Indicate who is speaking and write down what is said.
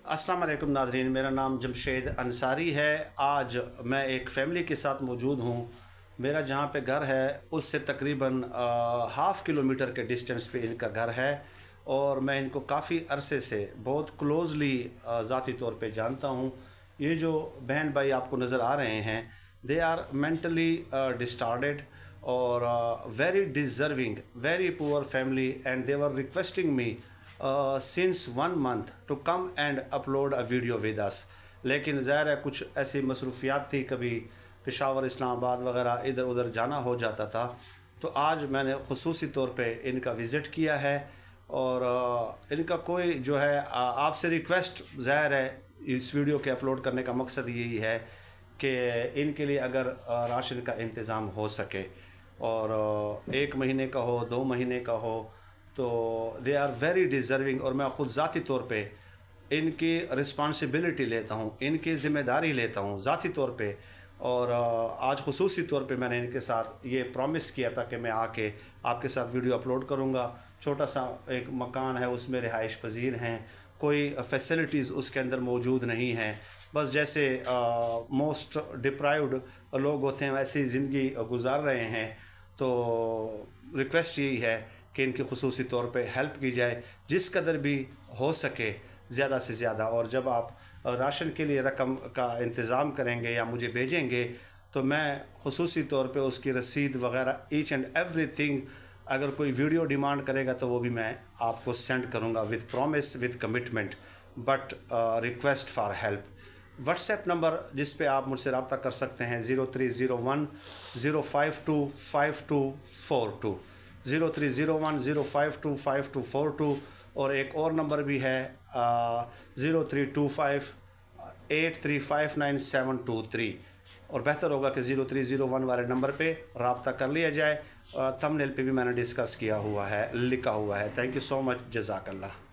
Speaker 1: अस्सलाम वालेकुम नाज़रीन, मेरा नाम जमशेद अंसारी है। आज मैं एक फ़ैमिली के साथ मौजूद हूँ। मेरा जहाँ पे घर है उससे तकरीबन हाफ़ किलोमीटर के डिस्टेंस पे इनका घर है और मैं इनको काफ़ी अरसे से बहुत क्लोज़ली ज़ाती तौर पे जानता हूँ। ये जो बहन भाई आपको नज़र आ रहे हैं, दे आर मेंटली डिस्टार्टेड और very deserving, very poor family, and they were requesting me since 1 month to come and upload a video with us। लेकिन ज़ाहिर है कुछ ऐसी मसरूफियात थी, कभी पेशावर, इस्लामाबाद वगैरह इधर उधर जाना हो जाता था। तो आज मैंने ख़ुसूसी तौर पे इनका विज़िट किया है और इनका कोई जो है आपसे रिक्वेस्ट, ज़ाहिर है इस वीडियो के अपलोड करने का मकसद यही है कि इनके लिए अगर राशन का इंतज़ाम हो सके और 1 महीने का हो, 2 महीने का हो, तो दे आर वेरी डिज़र्विंग। और मैं ख़ुद ज़ाती तौर पे इनकी रिस्पॉन्सिबिलिटी लेता हूँ, इनकी ज़िम्मेदारी लेता हूँ ज़ाती तौर पे। और आज ख़ुसूसी तौर पे मैंने इनके साथ ये प्रॉमिस किया था कि मैं आके आपके साथ वीडियो अपलोड करूँगा। छोटा सा एक मकान है, उसमें रिहाइश पजीर हैं, कोई फैसिलिटीज़ उसके अंदर मौजूद नहीं हैं। बस जैसे मोस्ट डिप्राइव्ड लोग होते हैं वैसे ही ज़िंदगी गुजार रहे हैं। तो रिक्वेस्ट यही है कि इनकी ख़ुसूसी तौर पे हेल्प की जाए जिस कदर भी हो सके, ज़्यादा से ज़्यादा। और जब आप राशन के लिए रकम का इंतज़ाम करेंगे या मुझे भेजेंगे तो मैं ख़ुसूसी तौर पे उसकी रसीद वग़ैरह ईच एंड एवरीथिंग, अगर कोई वीडियो डिमांड करेगा तो वो भी मैं आपको सेंड करूँगा with promise, with commitment, but request for help. WhatsApp number जिस पे आप मुझसे रब्ता कर सकते हैं 0301 052 5242, 0301 052 5242। और एक और नंबर भी है 0325 8359723। और बेहतर होगा कि 0301 वाले नंबर पे रब्ता कर लिया जाए। थंबनेल पे भी मैंने डिस्कस किया हुआ है, लिखा हुआ है। थैंक यू सो मच, जज़ाकल्लाह।